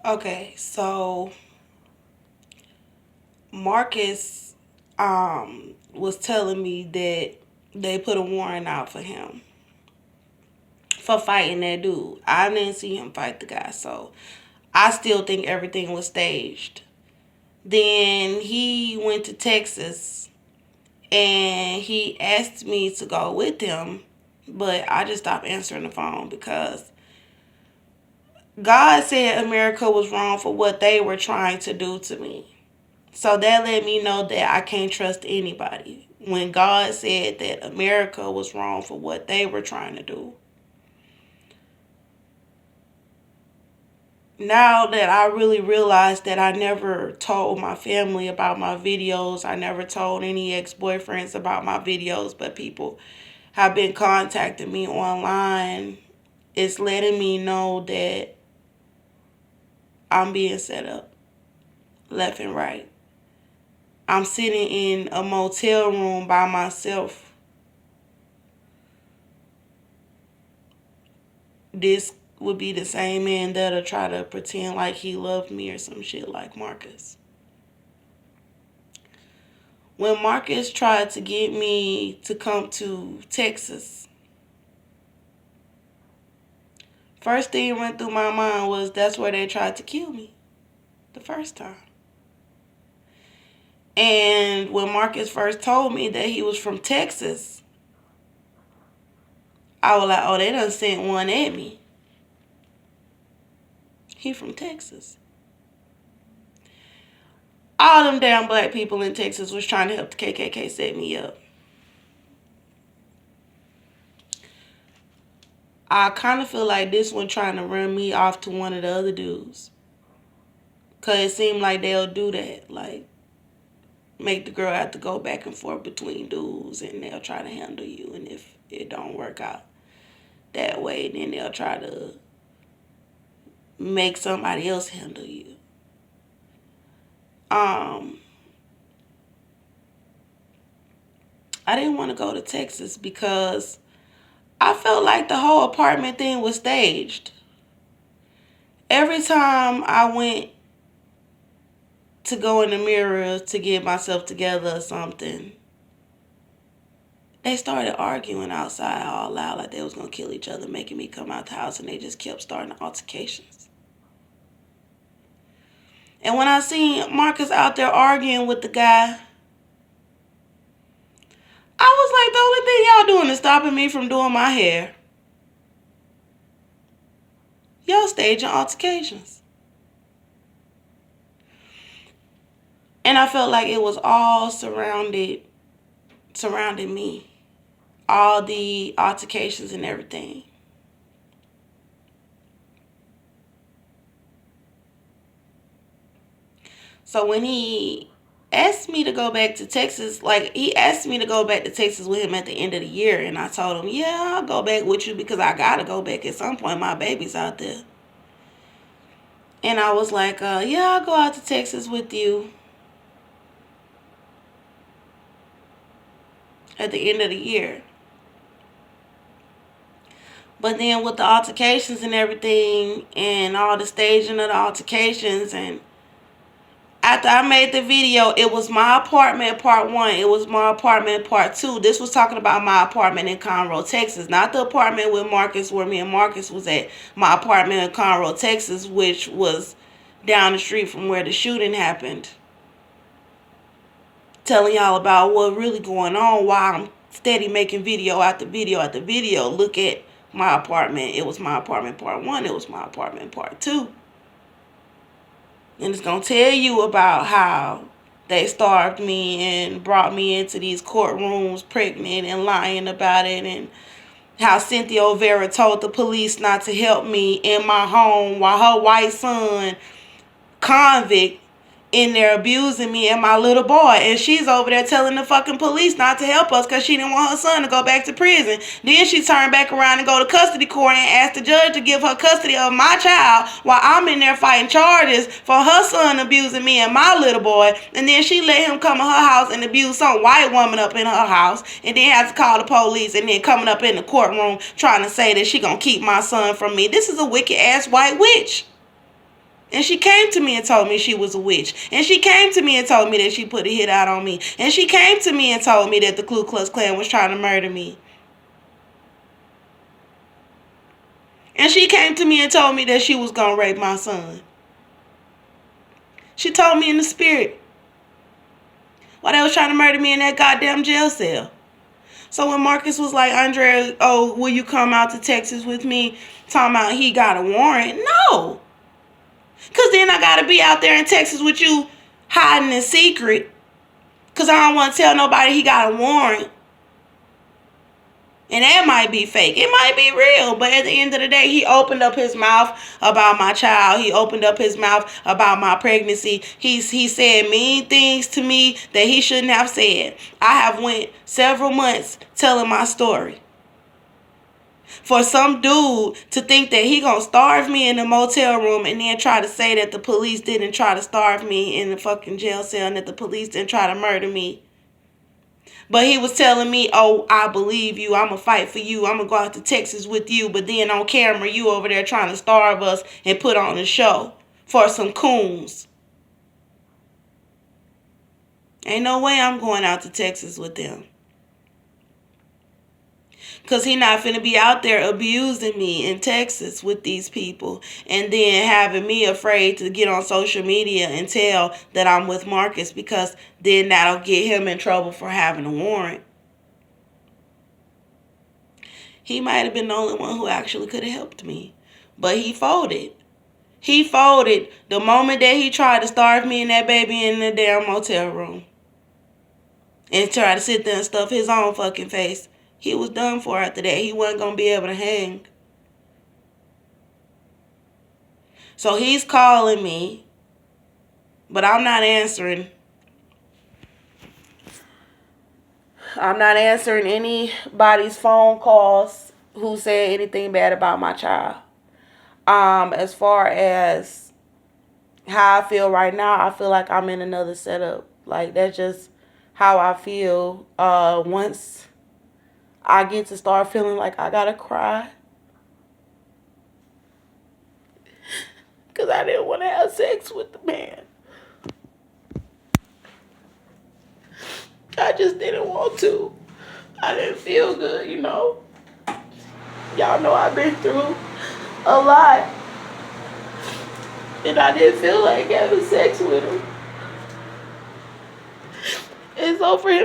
Okay, so Marcus was telling me that they put a warrant out for him for fighting that dude. I didn't see him fight the guy, so I still think everything was staged. Then he went to Texas and he asked me to go with him, but I just stopped answering the phone because God said America was wrong for what they were trying to do to me. So that let me know that I can't trust anybody. When God said that America was wrong for what they were trying to do. Now that I really realized that I never told my family about my videos, I never told any ex-boyfriends about my videos, but people have been contacting me online, it's letting me know that I'm being set up left and right. I'm sitting in a motel room by myself. This would be the same man that'll try to pretend like he loved me or some shit like Marcus. When Marcus tried to get me to come to Texas, first thing went through my mind was that's where they tried to kill me the first time. And when Marcus first told me that he was from Texas, I was like, oh, they done sent one at me. He from Texas. All them damn black people in Texas was trying to help the KKK set me up. I kind of feel like this one trying to run me off to one of the other dudes. Because it seemed like they'll do that. Like, make the girl have to go back and forth between dudes and they'll try to handle you. And if it don't work out that way, then they'll try to make somebody else handle you. I didn't want to go to Texas because I felt like the whole apartment thing was staged. Every time I went to go in the mirror to get myself together or something, they started arguing outside all loud like they was going to kill each other, making me come out the house, and they just kept starting altercations. And when I seen Marcus out there arguing with the guy, I was like, the only thing y'all doing is stopping me from doing my hair. Y'all staging altercations. And I felt like it was all surrounding me. All the altercations and everything. So when he asked me to go back to Texas, like he asked me to go back to Texas with him at the end of the year, and I told him, yeah, I'll go back with you because I gotta go back at some point. My baby's out there. And I was like, yeah, I'll go out to Texas with you at the end of the year. But then with the altercations and everything and all the staging of the altercations, and after I made the video, it was my apartment part one. It was my apartment part two. This was talking about my apartment in Conroe, Texas. Not the apartment with Marcus where me and Marcus was at. My apartment in Conroe, Texas, which was down the street from where the shooting happened. Telling y'all about what really going on while I'm steady making video after video after video. Look at my apartment. It was my apartment part one. It was my apartment part two. And it's going to tell you about how they starved me and brought me into these courtrooms pregnant and lying about it. And how Cynthia O'Vera told the police not to help me in my home while her white son, convict, in there abusing me and my little boy, and she's over there telling the fucking police not to help us because she didn't want her son to go back to prison. Then she turned back around and go to custody court and asked the judge to give her custody of my child while I'm in there fighting charges for her son abusing me and my little boy. And then she let him come to her house and abuse some white woman up in her house, and then has to call the police, and then coming up in the courtroom trying to say that she gonna keep my son from me. This is a wicked ass white witch. And she came to me and told me she was a witch. And she came to me and told me that she put a hit out on me. And she came to me and told me that the Ku Klux Klan was trying to murder me. And she came to me and told me that she was going to rape my son. She told me in the spirit while they was trying to murder me in that goddamn jail cell. So when Marcus was like, Andrea, oh, will you come out to Texas with me? Talking about he got a warrant. No. Because then I got to be out there in Texas with you hiding in secret. Because I don't want to tell nobody he got a warrant. And that might be fake. It might be real. But at the end of the day, he opened up his mouth about my child. He opened up his mouth about my pregnancy. He said mean things to me that he shouldn't have said. I have went several months telling my story. For some dude to think that he gonna starve me in the motel room and then try to say that the police didn't try to starve me in the fucking jail cell and that the police didn't try to murder me. But he was telling me, oh, I believe you. I'm going to fight for you. I'm going to go out to Texas with you. But then on camera, you over there trying to starve us and put on a show for some coons. Ain't no way I'm going out to Texas with them. Because he not finna be out there abusing me in Texas with these people. And then having me afraid to get on social media and tell that I'm with Marcus. Because then that'll get him in trouble for having a warrant. He might have been the only one who actually could have helped me. But he folded. He folded the moment that he tried to starve me and that baby in the damn motel room. And tried to sit there and stuff his own fucking face. He was done for after that. He wasn't going to be able to hang. So he's calling me. But I'm not answering. I'm not answering anybody's phone calls who said anything bad about my child. As far as how I feel right now, I feel like I'm in another setup. Like, that's just how I feel. Once I get to start feeling like I gotta cry. Because I didn't want to have sex with the man. I just didn't want to. I didn't feel good, you know. Y'all know I've been through a lot. And I didn't feel like having sex with him. And so for him